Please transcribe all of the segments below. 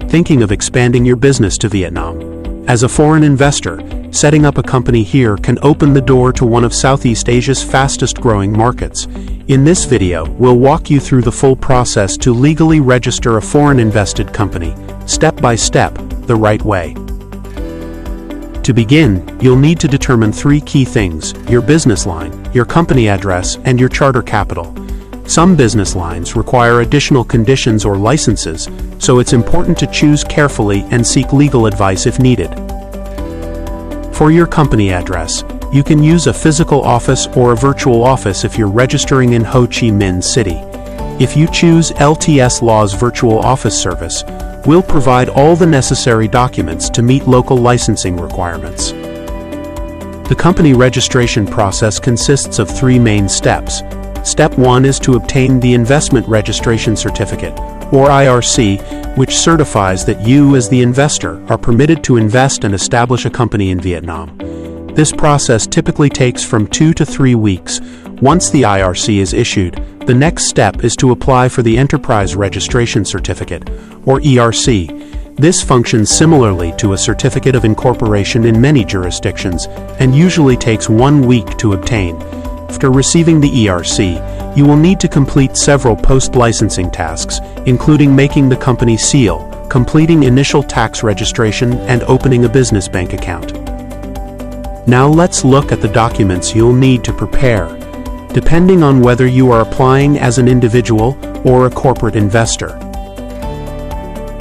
Thinking of expanding your business to Vietnam? As a foreign investor, setting up a company here can open the door to one of Southeast Asia's fastest-growing markets. In this video, we'll walk you through the full process to legally register a foreign-invested company, step by step, the right way. To begin, you'll need to determine three key things: your business line, your company address, and your charter capital. Some business lines require additional conditions or licenses, so it's important to choose carefully and seek legal advice if needed. For your company address, you can use a physical office or a virtual office if you're registering in Ho Chi Minh City. If you choose LTS Law's virtual office service, we'll provide all the necessary documents to meet local licensing requirements. The company registration process consists of three main steps. Step 1 is to obtain the Investment Registration Certificate, or IRC, which certifies that you, as the investor, are permitted to invest and establish a company in Vietnam. This process typically takes from 2 to 3 weeks. Once the IRC is issued, the next step is to apply for the Enterprise Registration Certificate, or ERC. This functions similarly to a certificate of incorporation in many jurisdictions and usually takes 1 week to obtain. After receiving the ERC, you will need to complete several post-licensing tasks, including making the company seal, completing initial tax registration, and opening a business bank account. Now let's look at the documents you'll need to prepare, depending on whether you are applying as an individual or a corporate investor.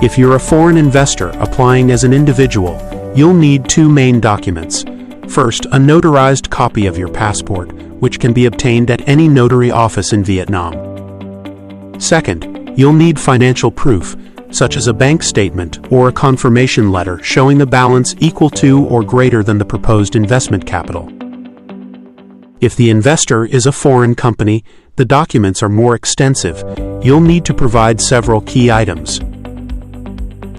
If you're a foreign investor applying as an individual, you'll need two main documents. First, a notarized copy of your passport, which can be obtained at any notary office in Vietnam. Second, you'll need financial proof, such as a bank statement or a confirmation letter showing a balance equal to or greater than the proposed investment capital. If the investor is a foreign company, the documents are more extensive. You'll need to provide several key items: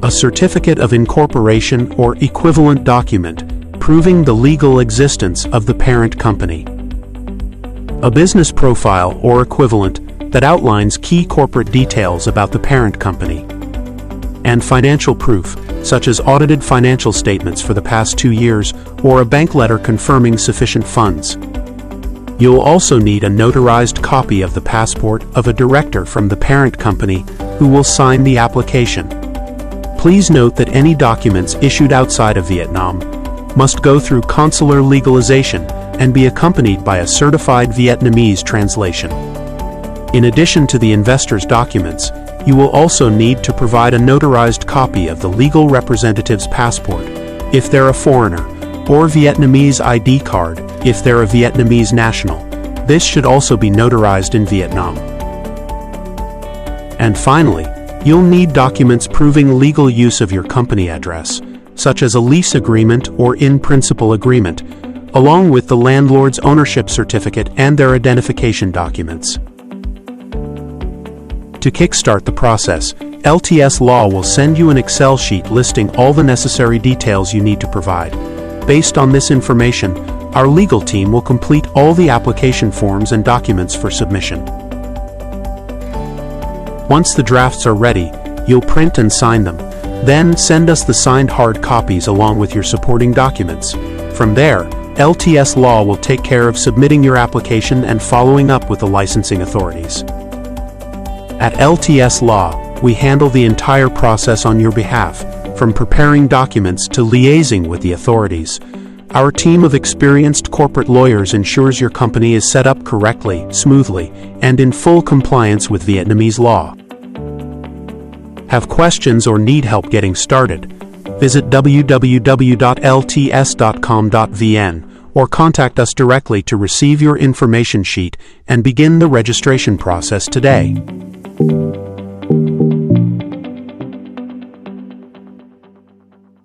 a certificate of incorporation or equivalent document proving the legal existence of the parent company, a business profile or equivalent that outlines key corporate details about the parent company, and financial proof, such as audited financial statements for the past 2 years or a bank letter confirming sufficient funds. You'll also need a notarized copy of the passport of a director from the parent company who will sign the application. Please note that any documents issued outside of Vietnam must go through consular legalization and be accompanied by a certified Vietnamese translation. In addition to the investor's documents, you will also need to provide a notarized copy of the legal representative's passport, if they're a foreigner, or Vietnamese ID card, if they're a Vietnamese national. This should also be notarized in Vietnam. And finally, you'll need documents proving legal use of your company address, such as a lease agreement or in-principle agreement, along with the landlord's ownership certificate and their identification documents. To kickstart the process, LTS Law will send you an Excel sheet listing all the necessary details you need to provide. Based on this information, our legal team will complete all the application forms and documents for submission. Once the drafts are ready, you'll print and sign them. Then send us the signed hard copies along with your supporting documents. From there, LTS Law will take care of submitting your application and following up with the licensing authorities. At LTS Law, we handle the entire process on your behalf, from preparing documents to liaising with the authorities. Our team of experienced corporate lawyers ensures your company is set up correctly, smoothly, and in full compliance with Vietnamese law. Have questions or need help getting started? Visit www.lts.com.vn or contact us directly to receive your information sheet and begin the registration process today.